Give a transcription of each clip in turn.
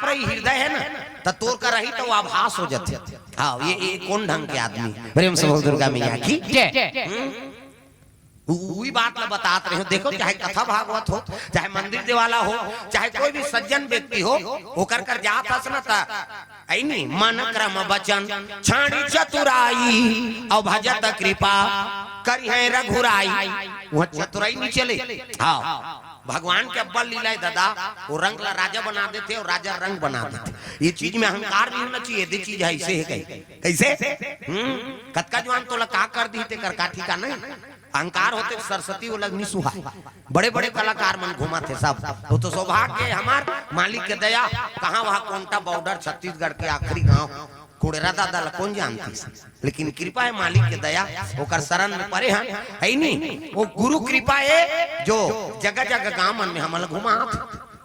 आप रही हृदय है ना तो तोर का रही तो आभास हो जाते। हाँ ये कौन ढंग के आदमी प्रेम से बोल दुर्गा मैया की वही बात ला बताते रहे हो। देखो चाहे कथा भागवत हो, चाहे मंदिर देवाला हो, चाहे कोई भी सज्जन व्यक्ति हो, वो कर कर जात हसना था ऐनी मन क्रम वचन छाड़ी चतुराई और भजत कृपा करी है रघुराई। वह चतुराई नहीं चले। हाँ भगवान के अब्बल लीला है दादा, वो रंग ला राजा बना देते और राजा रंग बना देते। ये चीज में अहंकार नहीं होना चाहिए। ये चीज ऐसे है कैसे कतका जवान तो का कर दी ते कर काठी का नहीं अहंकार होते सरस्वती वो लगनी सुहा। बड़े बड़े कलाकार मन घुमा थे सब। तो सौभाग्य हमार मालिक के दया। कहाँ वहाँ कोंटा बॉर्डर छत्तीसगढ़ के आखिरी गांव कुड़ेरा दादा ला कौन जानती, लेकिन कृपा है मालिक के दया। ओकर शरण में परे हैं है नहीं। वो गुरु कृपा है जो जगह जगह गांव मन में हमल घुमा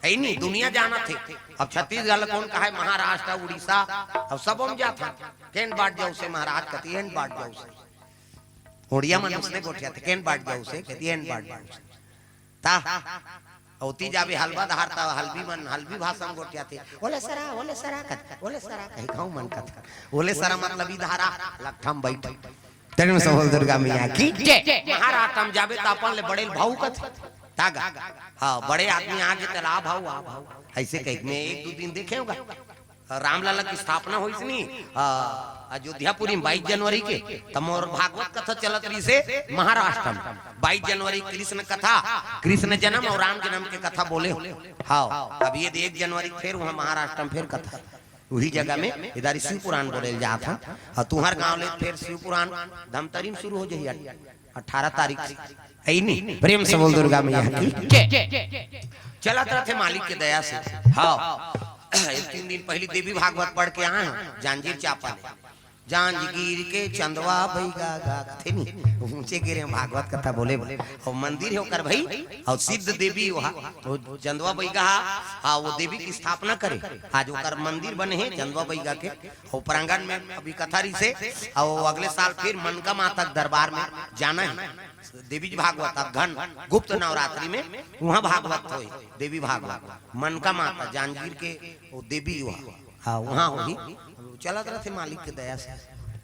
है नहीं। दुनिया जाना थे। अब छत्तीसगढ़ कौन कहा है महाराष्ट्र उड़ीसा अब सब हम जाता केन बाट जाऊ से महाराज कहती है बाट जाऊ से ओडिया मन उसने गोठिया थे केन बाट जाऊ से कहती है बाट जाऊ से ता औती जाबे हलवा धारता हलवी मन हलवी भाषा में गोठिया थे ओले सरा कहीं गाँव मन कथा ओले सरा मतलब ई धारा लठम बैठ तेरे से बोल दुर्गा मैया की महाराष्ट्र में जाबे ता अपन ले बड़े भाऊ कथे तागा। हाँ बड़े आदमी आगे तेरा आ भाऊ ऐसे कहीं में एक दो दिन देखे होगा। रामलला की स्थापना हुई थी अयोध्यापुरी 22 जनवरी के तब और भागवत कथा चलत रही से महाराष्ट्र में 22 जनवरी कृष्ण कथा कृष्ण जन्म और राम जन्म के कथा बोले। हाँ अब ये 1 जनवरी फिर वहाँ महाराष्ट्र में फिर कथा वही जगह में इधर शिव पुराण बोले जाता और तुम्हार गाँव ले फिर शिव पुराण धमतरी में शुरू हो जाए 18 तारीख से नहीं। प्रेम से बोल दुर्गा मैया की चलत रहे मालिक के दया से। हाँ 3 दिन पहले देवी भागवत पढ़ के आए जांजीर चापा जांजगीर के चंदवा भैगा थे नहीं ऊंचे गिरे भागवत कथा बोले और मंदिर है ओकर भाई और सिद्ध देवी वहाँ तो चंदवा बैगा। हाँ वो देवी की स्थापना करे आज ओकर मंदिर बने हैं चंदवा बैगा के और प्रांगण में अभी कथा रही से और अगले साल फिर मनका माता दरबार में जाना है। देवी भागवत अब घन गुप्त नवरात्रि में वहाँ भागवत हो देवी भागवत मनका माता जांजगीर के वो देवी हाँ वहाँ होगी चलत रहे थे मालिक के दया से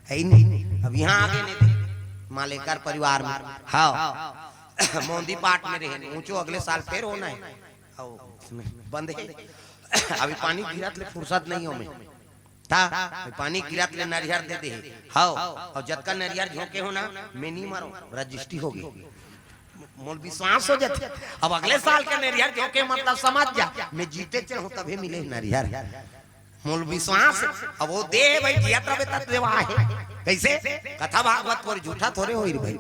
है नहीं। अब यहाँ आगे नहीं थे मालेकर परिवार में। हाँ मोदी पाठ में रहे ऊंचो अगले साल फिर होना है बंद है। अभी पानी गिरत ले फुर्सत नहीं हो में था पानी गिरत ले नरियर दे दे। हाँ और जतका नरियर झोंके हो ना मैं नहीं मारो रजिस्ट्री होगी मोल विश्वास हो जाते। अब अगले साल का नरियर झोंके मतलब समझ जा मैं जीते चढ़ू तभी मिले नरियर मूल विश्वास। अब वो दे भाई जिया तबे तक देवा है कैसे कथा भागवत पर झूठा थोड़े हो भाई।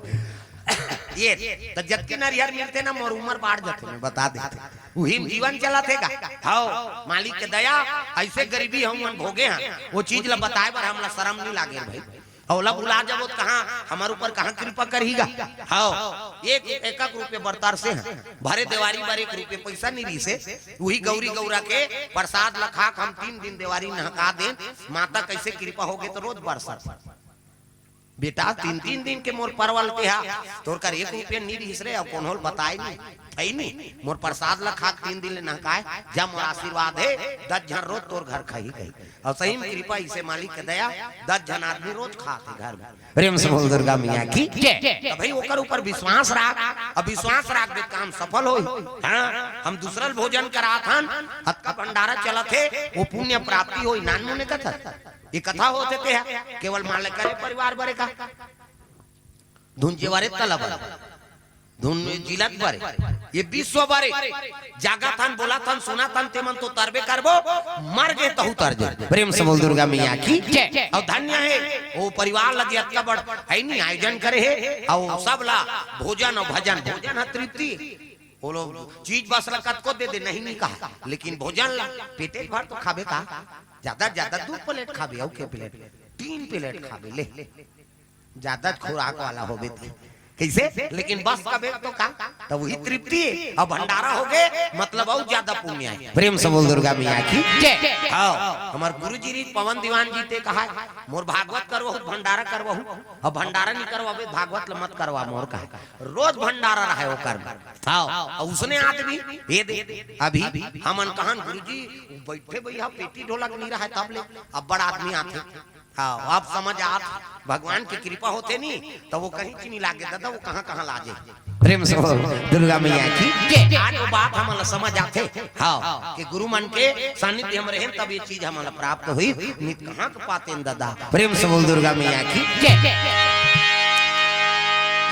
ये तो जबकि नरियर मिलते ना मोर उम्र बाढ़ जाते मैं बता देते वही जीवन चला थेगा। हाँ मालिक के दया ऐसे गरीबी हम भोगे हैं वो चीज ला बताए पर हमला शर्म नहीं लागे भाई। औला बुला जब कहाँ हमारे ऊपर कहाँ कृपा करेगा। हाँ एक रुपये बरतार से है भरे देवारी बार 1 रुपये पैसा नहीं रही से वही गौरी गौरा के प्रसाद लखा हम 3 दिन देवारी नहका दे माता कैसे कृपा होगे तो रोज बरसा बेटा 3 दिन के मोर परवल पे तोर कर 1 रुपये नहीं रही रे अब कौन होल बताए नहीं मोर प्रसाद लखा 3 दिन नहकाए जब मोर आशीर्वाद है 10 जन रोज तोर घर खाई गई और सही में कृपा इसे मालिक के दया 10 जन आदमी रोज खाते घर में। प्रेम से बोल दुर्गा मैया की भाई ओकर ऊपर विश्वास रख अब विश्वास रख दे काम सफल हो। हम दूसरा भोजन करा था हत्का भंडारा चला थे वो पुण्य प्राप्ति हो नानू ने कथा ये कथा होते थे केवल मान करे परिवार बरे का धुंजे बारे तलब धुन जिलत बारे ये विश्व बारे जागा थान बोला थान सुना थान तेमन तो तरबे करबो मर गए तो उतर जाए। प्रेम से बोल दुर्गा मैया की और धन्य है वो परिवार लगे अत्ता बड़ है नहीं आयोजन करे है और सब ला भोजन और भजन भोजन है तृप्ति वो लोग चीज बस लकत को दे नहीं कहा लेकिन भोजन ला पेटे भर तो खाबे का ज्यादा 2 प्लेट खाबे और के प्लेट 3 प्लेट खाबे ले ज्यादा खुराक वाला होबे कैसे? लेकिन बस का बेग तो का तो वही तृप्ति है। अब भंडारा हो गए मतलब और ज्यादा पुण्य है। प्रेम से बोल दुर्गा मैया की जय। हाँ हमारे गुरुजी री पवन दीवान जी ते कहा मोर भागवत करवो भंडारा करवो। अब भंडारा नहीं करवाबे भागवत मत करवा मोर का रोज भंडारा रहे वो कर। हाँ उसने आदमी ये दे अभी हमन कहान गुरुजी बैठे भैया पेटी ढोलक नहीं रहा तब ले अब बड़ा आदमी आते। हाँ आप समझ आप भगवान की कृपा होते नहीं तो वो कहीं की नहीं लागे दादा वो कहाँ कहाँ लाजे। प्रेम से दुर्गा मैया की आज वो बात हमारा समझ आते। हाँ कि गुरु मन के सानिध्य हम रहे तब ये चीज हमारा प्राप्त हुई नहीं कहाँ के पाते दादा। प्रेम से बोल दुर्गा मैया की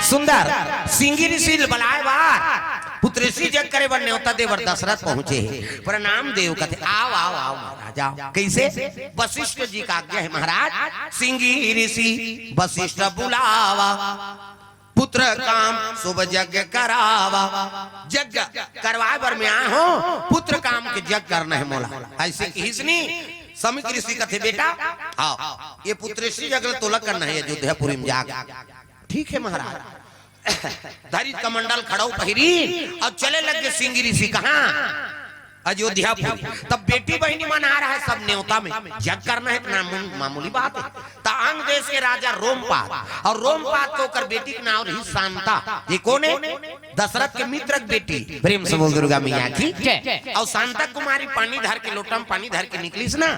सुंदर सिंगी ऋषि बलाए बार पुत्र ऋषि जग करे बन न्योता देवर दशरथ पहुंचे प्रणाम देव कथे आओ आओ आओ महाराज आओ। कैसे? वशिष्ठ जी का आज्ञा है महाराज सिंगी ऋषि वशिष्ठ बुलावा पुत्र काम शुभ यज्ञ करावा। यज्ञ करवाए बर में आए हो पुत्र काम के यज्ञ करना है मोला। ऐसे किसनी समिक ऋषि कथे बेटा आओ ये पुत्र ऋषि यज्ञ तोला करना है अयोध्यापुरी में जाकर। ठीक है महाराज धरित कमंडल खड़ाऊ पहिरी और चले लगे सिंगी ऋषि कहाँ अयोध्यापुरी। तब बेटी बहनी मना रहा है सब न्योता में यज्ञ करना है मामूली बात है। तांग देश के राजा रोमपाद और रोमपाद को कर बेटी का नाम रही शांता। ये कौन है? दशरथ के मित्र की बेटी। प्रेम से बोल दुर्गा मैया की और शांता कुमारी पानी धर के लोटा में पानी धर के निकली ना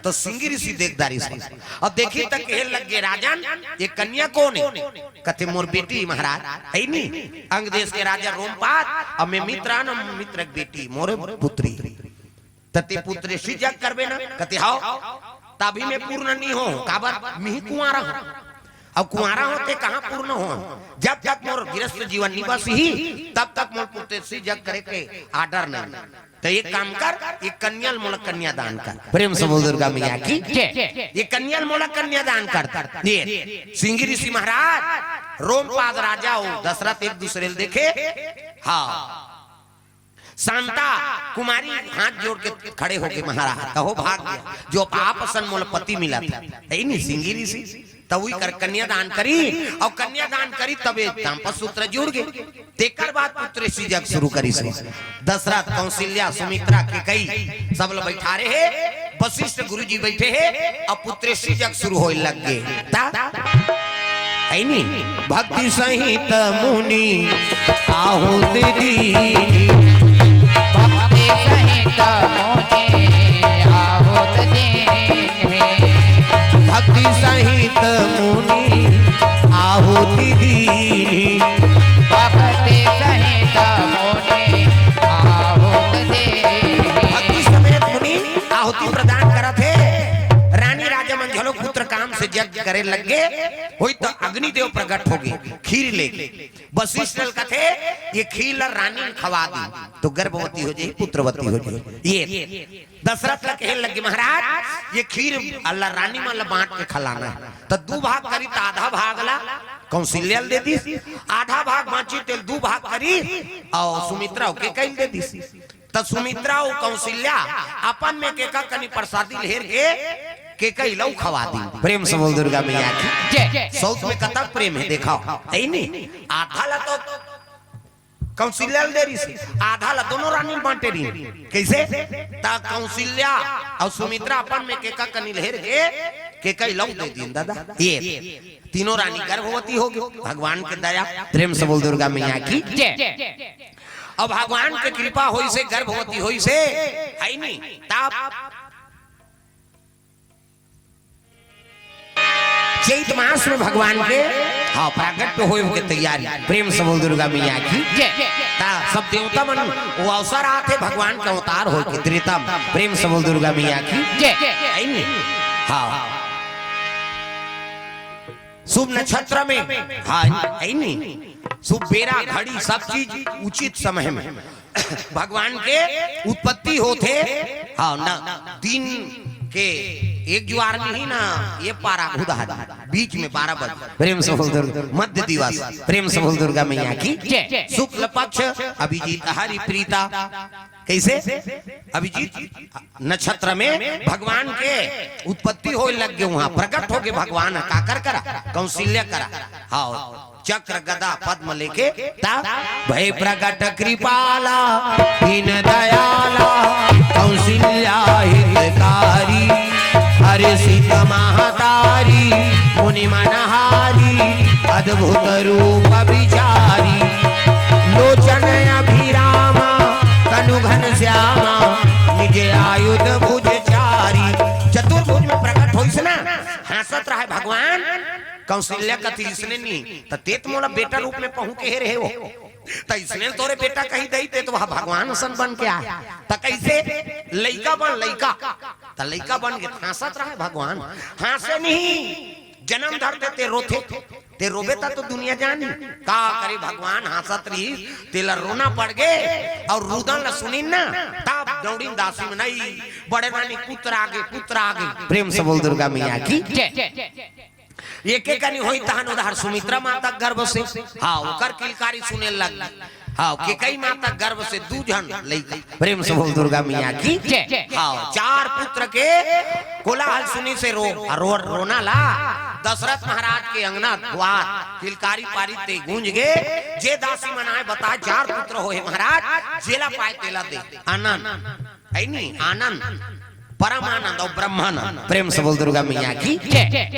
तो सिंगी ऋषि देखदारी से और देखी तक कह लग गए राजन ये कन्या कौन है? कथे मोर बेटी महाराज है नहीं अंग देश के राजा रोमपाद और मैं मित्र मित्र की बेटी मोर पुत्री तते पुत्र ऋषि जग करबे ना कते हाओ तभी मैं पूर्ण नहीं हो काबर मिही कुंवारा हूं। अब कुंवारा होते कहाँ पूर्ण हो जब तक मोर गृहस्थ जीवन निवास ही तब तक मोर पुत्र ऋषि जग करे के आर्डर नहीं। तो ये काम कर ये कन्याल मोला कन्या दान कर। प्रेम से बोल दुर्गा मैया की ये कन्याल मोला कन्या दान कर। ये सिंगी ऋषि महाराज रोमपाद राजा हो दशरथ एक दूसरे देखे। हाँ शांता कुमारी हाथ जोड़ के खड़े होके महाराज कहो भाग गया जो आपसन मोल पति मिला था नहीं सिंगी ऋषि तब वही कर कन्यादान करी और कन्यादान करी तबे दाम्पत्य सूत्र जुड़ गए। तेकर बाद पुत्र ऋषि जग शुरू करी से दशरथ कौशल्या सुमित्रा के कई सब लोग बैठा रहे हैं वशिष्ठ गुरुजी बैठे हैं और पुत्र ऋषि जग शुरू होने लग गए। भक्ति सहित मुनि आहुति दी भक्ति सहित मुनि आहुति दी भक्ति सहित मुनि आहुति दी भक्ति सहित मुनि आहुति दी भक्ति समेत मुनि आहुति प्रदान करत है। रानी राजा मन झलो पुत्र काम से यज्ञ करे लगे हुई तो अग्निदेव प्रकट हो गए खीर लेके वशिष्ठ कथे ये खीर रानी खवा दी तो गर्भवती हो जाए पुत्रवती हो जाए। ये दशरथ कहे लगे महाराज ये खीर अल्लाह रानी माला बांट के खिलाना है तो दो भाग करी तो आधा भाग ला कौशल्या दे दी आधा भाग बांची तेल दो भाग करी और सुमित्रा के कई दे दी तो सुमित्रा और कौशल्या अपन में के का कनी प्रसादी लेर के कई लौ खवा दी। प्रेम से बोल दुर्गा मैया की सौत में कतक प्रेम है देखा है नहीं आधा ला तो कौशल्या दे रही से आधा ला दोनों रानी बांटे रही कैसे ता कौशल्या और सुमित्रा अपन में के का कनी लेर के कई लौ दे दी दादा। ये तीनों रानी गर्भवती हो गई भगवान के दया। प्रेम से बोल दुर्गा मैया की अब भगवान के कृपा होई से गर्भवती होई से है नहीं ताप चैत मास में भगवान के हाँ प्रागट्य होए के तैयारी। प्रेम से बोल दुर्गा मैया की सब देवता मन वो अवसर आते भगवान के अवतार हो के त्रेता। प्रेम से बोल दुर्गा मैया की हाँ शुभ नक्षत्र में हाँ है नहीं शुभ बेरा घड़ी सब चीज उचित समय में भगवान के उत्पत्ति होते। हाँ ना दिन के एक ज्वार नहीं ना ये पारा खुदा बीच में 12 बजे। प्रेम से बोल दुर्गा मध्य दिवस। प्रेम से बोल दुर्गा मैया की शुक्ल पक्ष अभिजीत हरि प्रीता कैसे अभिजीत नक्षत्र में भगवान के उत्पत्ति हो लग गए वहां प्रकट हो गए भगवान काकर करा कौशल्या करा हाँ चक्र गदा पद्म लेके भय प्रकट कृपाला दीन दयाला कौशल्या हितकारी हरे सीता महतारी मुनि मनहारी अद्भुत रूप विचारी लोचन अभिरामा तनु घन श्यामा निज आयुध भुज चारी। चतुर्भुज में प्रकट होइस ना हंसत रहे भगवान कौशल्या का तीसने नहीं तो तेत मोला बेटा रूप में पहुंच के रहे हो तो इसने तोरे बेटा कहीं दई ते तो वह भगवान सन बन के आया तो कैसे लइका बन लइका तो लइका बन के हंसत रहे भगवान हंसे नहीं जन्म धर देते रोते ते रोबे ता तो दुनिया जानी का करे भगवान हंसत रही तेला रोना पड़ गए और रुदन ला सुनी ना तब दौड़ी दासी में नहीं बड़े रानी पुत्र आगे प्रेम से बोल दुर्गा मैया की एक एक कनी होई तहन उधार सुमित्रा माता गर्भ से हाँ ओकर किलकारी सुने लग हाँ के कई माता गर्भ से दूजन लइका प्रेम से बोल दुर्गा मैया की हाँ 4 पुत्र के कोलाहल सुनी से रोना ला दशरथ महाराज के अंगना द्वार किलकारी पारी ते गूंज गे जे दासी मनाए बता 4 पुत्र होए महाराज जेला पाए तेला दे आनंद है नी आनंद परमानंद और ब्रह्मानंद प्रेम से बोल दुर्गा मैया की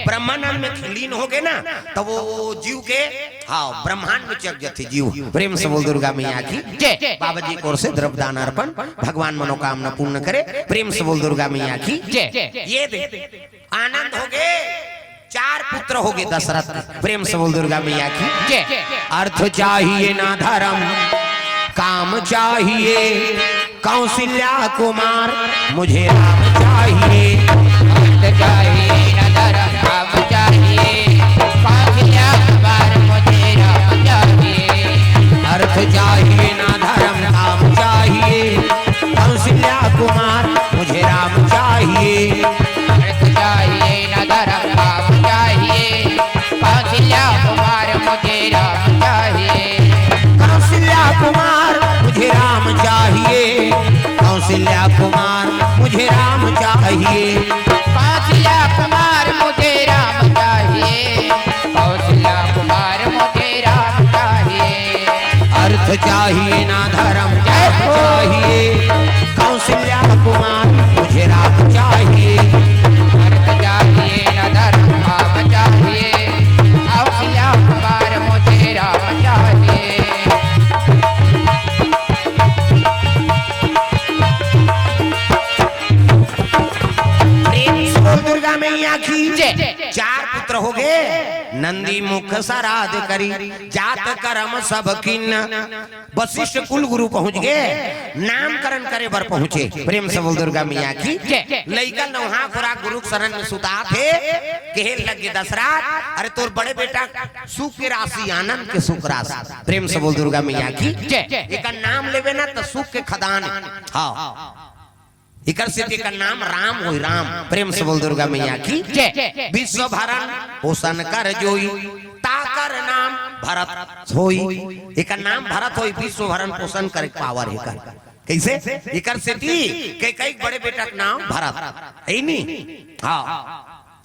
ब्रह्मानंद में लीन हो गए ना तो वो जीव के हाँ ब्रह्मांड में चक जाते जीव प्रेम से बोल दुर्गा मैया की बाबा जी की ओर से द्रव्यदान अर्पण भगवान मनोकामना पूर्ण करे प्रेम से बोल दुर्गा मैया की ये दे आनंद हो गए 4 पुत्र हो गए दशरथ प्रेम से बोल दुर्गा मैया की अर्थ चाहिए ना धर्म काम चाहिए कौशल्या कुमार मुझे राम चाहिए अर्थ चाहिए न धर्म काम चाहिए कौशल्या कुमार मुझे राम चाहिए अर्थ चाहिए न धर्म काम चाहिए कौशल्या कुमार मुझे राम चाहिए अर्थ चाहिए न धर्म काम चाहिए कौशल्या कुमार मुझे राम चाहिए कौशल्या कुमार मुझे राम चाहिए कौशल्या कुमार मुझे राम चाहिए कौशल्या कुमार मुझे राम चाहिए कौशल्या कुमार मुझे राम चाहिए अर्थ चाहिए ना धर्म चाहिए कौशल्या कुमार मुझे राम चाहिए अर्थ चाहिए ना धर्म काम चाहिए कौशल्या कुमार मुझे राम चाहिए। दुर्गा मैया की 4 पुत्र हो गए नंदी मुख सराद करी जात कर्म सब किन्न वशिष्ठ कुल गुरु पहुंच गए नामकरण करे बर पहुंचे प्रेम से बोल दुर्गा मैया की लइका नौहा खुराक गुरु शरण में सुता थे कहे लगे दशरथ अरे तोर बड़े बेटा सुख की राशि आनंद के सुख राशि प्रेम से बोल दुर्गा मैया की एक नाम लेवे ना तो सुख के खदान हाँ इकर से का नाम राम हो राम प्रेम से बोल दुर्गा मैया की विश्व भरण पोषण कर जोई ताकर नाम भरत होई एक नाम भरत होई विश्व भरण पोषण कर पावर है कैसे इकर से कई बड़े बेटा का नाम भरत है नी हाँ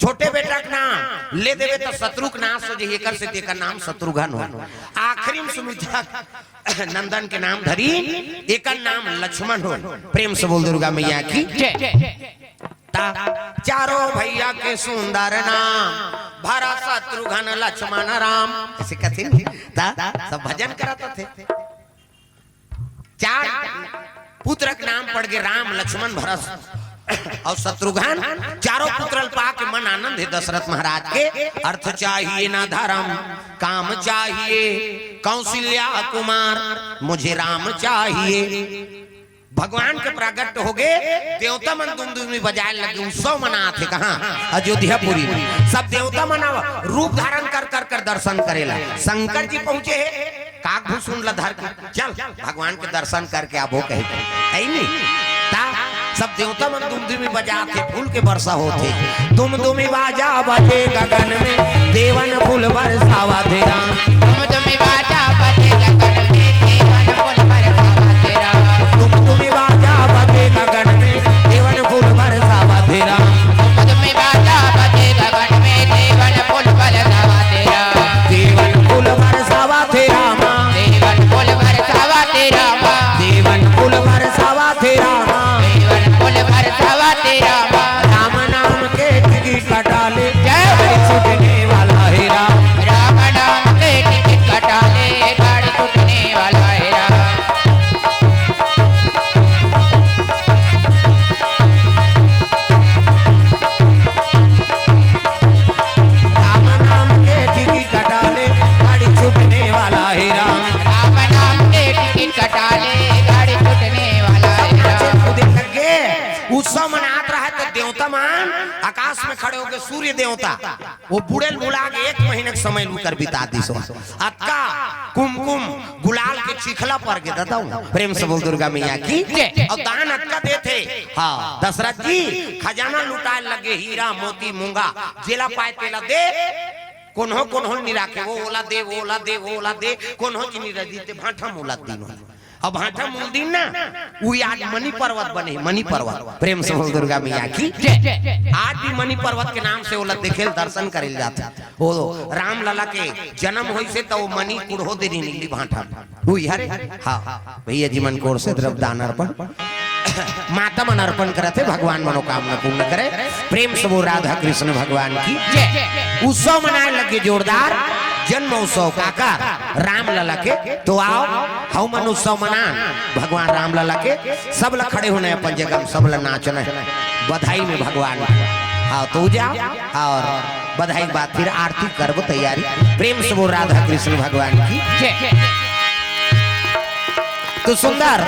छोटे बेटा का नाम ले देवे तो शत्रु का नाश हो जाए कर से का नाम शत्रुघ्न हो आखिरी में सुमित्रा नंदन के नाम धरी एक नाम लक्ष्मण हो प्रेम से बोल दुर्गा मैया की चारों भैया के सुंदर नाम भरत शत्रुघ्न लक्ष्मण राम ऐसे कहते सब भजन कराते थे 4 पुत्र का नाम पड़ गए राम लक्ष्मण भरत और शत्रुघ्न चारों पुत्र पा के मन आनंद है दशरथ महाराज के अर्थ चाहिए ना धर्म काम चाहिए कौशल्या कुमार मुझे राम चाहिए भगवान के प्रागट्य हो गए देवता मन दुमदुमी बजाए लगे उत्सव मना थे कहाँ अयोध्यापुरी में सब देवता मना रूप धारण कर दर्शन करेला शंकर जी पहुंचे है काकभूषण लधर चल भगवान के दर्शन करके आप वो कहे नहीं सब देवता मन दुमदुमी बजाते फूल के वर्षा होते दुमदुमी बाजा बजे गगन में देवन फूल बरसावा थे राम दुमदुमी बाजा बजे गगन में देवन फूल बरसावा थे राम दुमदुमी बाजा बजे गगन में देवन फूल बरसावा थे राम दुमदुमी बाजा बजे गगन में देवन फूल बरसावा थे राम देवन फूल उत्सव मनात रहा तो देवता मान आकाश में खड़े होकर सूर्य देवता वो बुढ़ेल बुला के 1 महीने के समय लूकर बिता दी सो अक्का कुमकुम गुलाल के चिखला पर के दादा प्रेम से बोल दुर्गा मैया की और दान अक्का देते। हाँ दशरथ जी खजाना लुटाए लगे हीरा मोती मूंगा जिला पाए तेला दे कोन्हो नहीं राखे वो ओला दे वो ओला दे वो ओला दे कोन्हो जी नहीं रही भाठा मोला दिन अब भाठा मूल दिन ना वो आज मणि पर्वत बने मणि पर्वत प्रेम से बोल दुर्गा मैया की आज भी मणि पर्वत के नाम से ओला देखे दर्शन करे जाता वो राम लला के जन्म होई से तो वो मणि कुड़हो दे नीली भाठा वो हरे हाँ भैया जी मन कोर से द्रव दान अर्पण माता मन अर्पण करते भगवान मनोकामना पूर्ण करे प्रेम से वो राधा कृष्ण भगवान की उत्सव मनाए लगे जोरदार जन्म उत्सव काका राम लला के तो आओ हम मन उत्सव मना भगवान राम लला के सब ला खड़े होने अपन जगह सब ला नाचना है बधाई में भगवान हाँ तो जाओ और बधाई के बाद फिर आरती करबो तैयारी प्रेम से वो राधा कृष्ण भगवान की तो सुंदर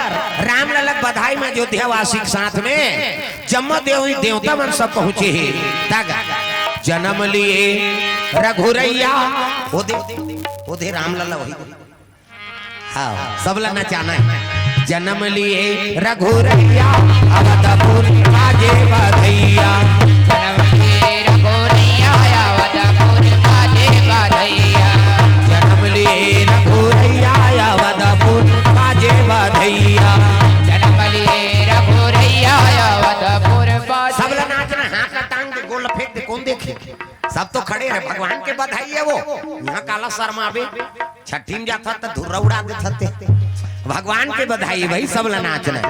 राम लला बधाई में अयोध्यावासी के साथ में जम्मू देवी देवता मन सब पहुंचे है दागा जन्म लिए रघुरैया ओदे राम लला वही हाँ सब ला नचाना है जन्म लिए रघुरैया अवधपुर बाजे बधैया जन्म लिए रघुरैया अवधपुर बाजे बधैया जन्म लिए रघुरैया अवधपुर बाजे बधैया जन्म लिए रघुरैया अवधपुर बाजे सब ला नाचना हाथ का टांग दे गोल फेंक दे कौन देखे सब तो खड़े रहे भगवान के बधाई है वो यहाँ काला शर्मा आवे छठी में जाता तो धुर्रा उड़ा देते भगवान के बधाई भाई सब ला नाचना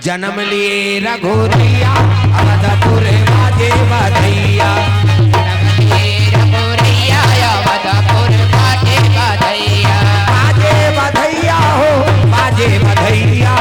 जन्म लिए रघुरैया अवधपुर बाजे बधैया जन्म लिए रघुरैया अवधपुर बाजे बधैया बाजे बधैया हो बाजे बधैया